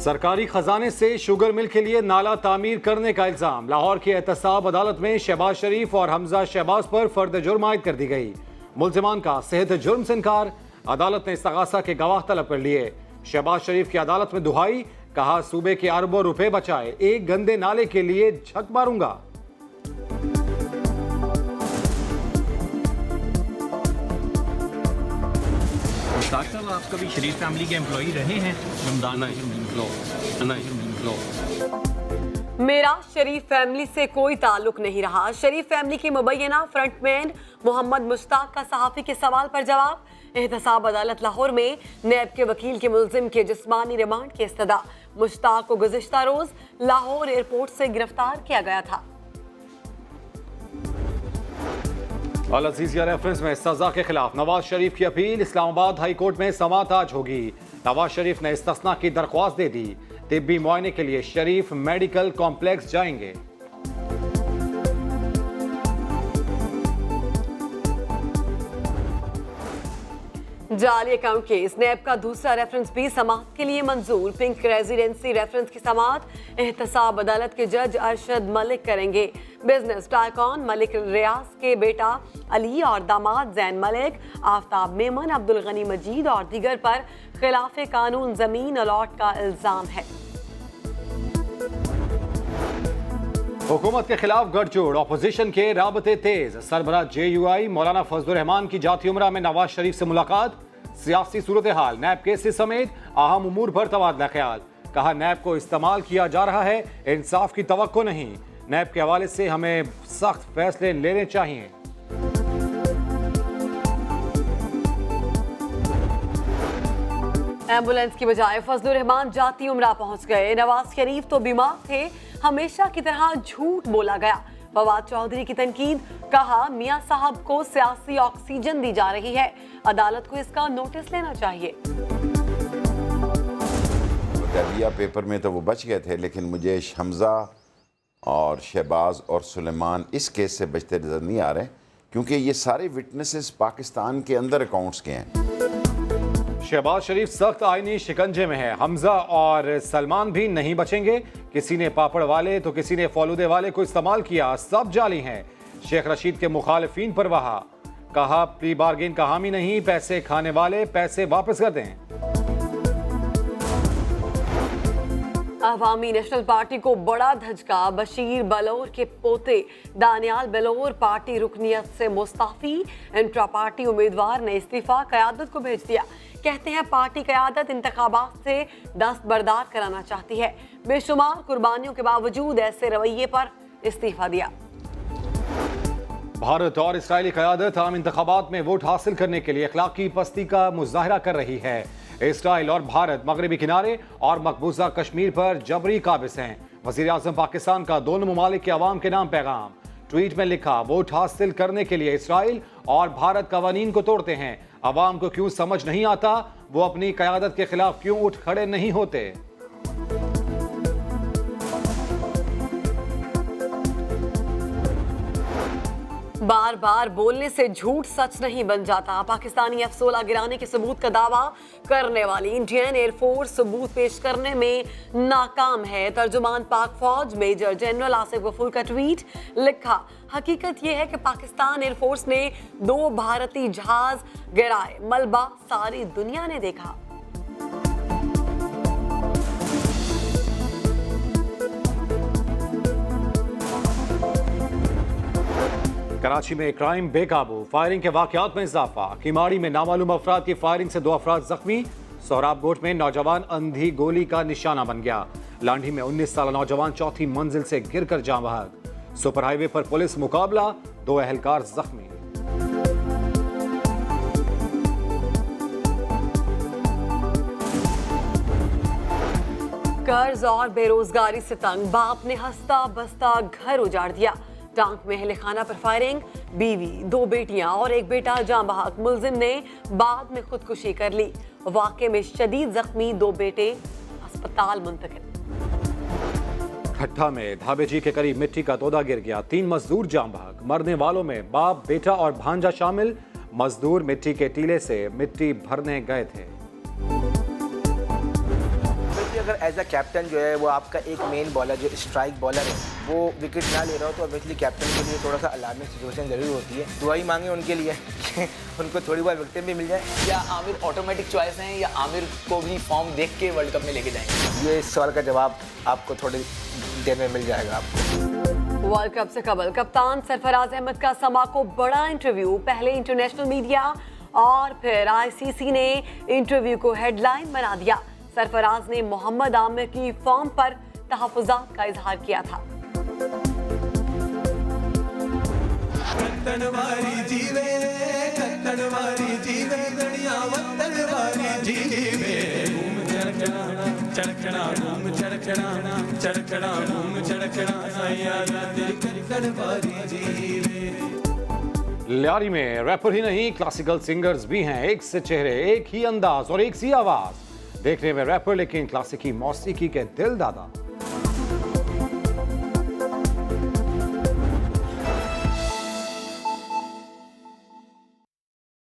सरकारी खजाने से शुगर मिल के लिए नाला तामीर करने का इल्जाम। लाहौर की एहतसाब अदालत में शहबाज शरीफ और हमजा शहबाज पर फर्द जुर्म आयद कर दी गई। मुल्जिमान का सेहत जुर्म से इनकार। अदालत ने इस्तगासा के गवाह तलब कर लिए। शहबाज शरीफ की अदालत में दुहाई, कहा सूबे के अरबों रुपए बचाए, एक गंदे नाले के लिए झक मारूंगा। साहब आप कभी शरीफ फैमिली के एम्प्लॉई रहे हैं? रमजान मेरा शरीफ फैमिली से कोई ताल्लुक नहीं रहा। शरीफ फैमिली की मुबैना फ्रंटमैन मोहम्मद मुश्ताक का सहाफ़ी के सवाल पर जवाब। एहतसाब अदालत लाहौर में नैब के वकील के मुल्जिम के जिस्मानी रिमांड की इस्तदा। मुश्ताक को गुज़िश्ता रोज लाहौर एयरपोर्ट से गिरफ्तार किया गया था। अल अजीज़िया रेफरेंस में सजा के खिलाफ नवाज शरीफ की अपील। इस्लामाबाद हाई कोर्ट में समाअत आज होगी। नवाज शरीफ ने इस्तस्ना की दरख्वास्त दे दी। तिब्बी मुआयने के लिए शरीफ मेडिकल कॉम्प्लेक्स जाएंगे। जाली अकाउंट केस। नैब का दूसरा रेफरेंस भी समाअत के लिए मंजूर। पिंक रेजिडेंसी रेफरेंस की समाअत एहतसाब अदालत के जज अरशद मलिक करेंगे। बिजनेस टाइकॉन मलिक रियाज के बेटा अली और दामाद जैन मलिक, आफ्ताब मेमन, अब्दुल गनी मजीद और दीगर पर खिलाफ कानून जमीन अलॉट का इल्जाम है। हुकूमत के खिलाफ गठजोड़, अपोजिशन के राबते तेज। सरबराह JUI मौलाना फजलुर रहमान की जाती उमरा में नवाज शरीफ से मुलाकात। सियासी सूरत हाल, नैब केसेस समेत अहम उमूर पर तबादला ख्याल। कहा नैब को इस्तेमाल किया जा रहा है, इंसाफ की तवक्को नहीं। नैब के हवाले से हमें सख्त फैसले लेने चाहिए। एम्बुलेंस की बजाय फजलुर रहमान जाती उमरा पहुंच गए। नवाज शरीफ तो बीमार थे, हमेशा की तरह झूठ बोला गया। फवाद चौधरी की तनकीद, कहा मियां साहब को सियासी ऑक्सीजन दी जा रही है, अदालत को इसका नोटिस लेना चाहिए। पेपर में तो वो बच गए थे, लेकिन मुझे हमजा और शहबाज और सुलेमान इस केस से बचते नजर नहीं आ रहे, क्योंकि ये सारे विटनेसेस पाकिस्तान के अंदर अकाउंट्स के हैं। शहबाज शरीफ सख्त आईनी शिकंजे में है। हमजा और सलमान भी नहीं बचेंगे। किसी ने पापड़ वाले तो किसी ने फलूदे वाले को इस्तेमाल किया, सब जाली हैं। शेख रशीद के मुखालिफिन पर वहा, कहा प्री बार्गेन का हामी नहीं, पैसे खाने वाले पैसे वापस कर दें। अवामी नेशनल पार्टी को बड़ा धचका। बशीर बलोर के पोते दानियाल बलोर पार्टी रुकनियत से मुस्ताफी। इंट्रा पार्टी उम्मीदवार ने इस्तीफा क़यादत को भेज दिया। कहते हैं पार्टी क़यादत इंतखाबात से दस्तबरदार कराना चाहती है। बेशुमार कुर्बानियों के बावजूद ऐसे रवैये पर इस्तीफा दिया। भारत और इसराइली क़यादत आम इंतखाबात में वोट हासिल करने के लिए अखलाकी पस्ती का मुजाहरा कर रही है। इसराइल और भारत मगरबी किनारे और मकबूजा कश्मीर पर जबरी काबिज हैं। वज़ीर आज़म पाकिस्तान का दोनों ममालिक के अवाम के नाम पैगाम। ट्वीट में लिखा, वोट हासिल करने के लिए इसराइल और भारत कवानीन को तोड़ते हैं। अवाम को क्यों समझ नहीं आता, वो अपनी क़यादत के खिलाफ क्यों उठ खड़े नहीं होते। बार बार बोलने से झूठ सच नहीं बन जाता। पाकिस्तानी F-16 गिराने के सबूत का दावा करने वाली इंडियन एयरफोर्स सबूत पेश करने में नाकाम है। तर्जुमान पाक फौज मेजर जनरल आसिफ गफूर का ट्वीट, लिखा, हकीकत यह है कि पाकिस्तान एयरफोर्स ने 2 भारतीय जहाज गिराए, मलबा सारी दुनिया ने देखा। कराची में क्राइम बेकाबू, फायरिंग के वाकयात में इजाफा। किमाड़ी में नामालूम अफराद की फायरिंग से 2 अफराद जख्मी। सोहराबकोट में नौजवान अंधी गोली का निशाना बन गया। लांढी में 19 साल नौजवान चौथी मंजिल से गिरकर जाँ बहक। सुपर हाईवे पर पुलिस मुकाबला, 2 एहलकार जख्मी। कर्ज और बेरोजगारी से तंग बाप ने हंसता बसता घर उजाड़ दिया। टांक में अहले खाना पर फायरिंग, बीवी, 2 बेटियां और 1 बेटा जाँ बहक। मुलजिम ने बाद में खुदकुशी कर ली। वाक़े में शदीद जख्मी 2 बेटे अस्पताल मुंतकिल। ठट्ठा में धाबेजी के करीब मिट्टी का तोदा गिर गया, 3 मजदूर जाँ बहक। मरने वालों में बाप, बेटा और भांजा शामिल। मजदूर मिट्टी के टीले से मिट्टी भरने गए थे। अगर एज अ कैप्टन जो है वो आपका एक मेन बॉलर जो स्ट्राइक बॉलर है वो विकेट ना ले रहा हो तो ऑब्वियसली कैप्टन के लिए थोड़ा सा अलार्मिंग सिचुएशन जरूर होती है। दुआ ही मांगे उनके लिए कि उनको थोड़ी बहुत विकेट भी मिल जाए। या आमिर ऑटोमेटिक चॉइस हैं या आमिर को भी फॉर्म देख के वर्ल्ड कप में लेके जाएंगे? ये इस सवाल का जवाब आपको थोड़ी देर में मिल जाएगा आपको। वर्ल्ड कप से कबल कप्तान सरफराज अहमद का समा को बड़ा इंटरव्यू, पहले इंटरनेशनल मीडिया और फिर आईसीसी ने इंटरव्यू को हेडलाइन बना दिया। सरफराज ने मोहम्मद आमिर की फॉर्म पर तहफ़्फ़ुज़ात का इजहार किया था। लियारी में रैपर ही नहीं क्लासिकल सिंगर्स भी हैं। एक से चेहरे, एक ही अंदाज और एक सी आवाज। देखने में रैपर लेकिन क्लासिकी मौसीकी के दिल दादा।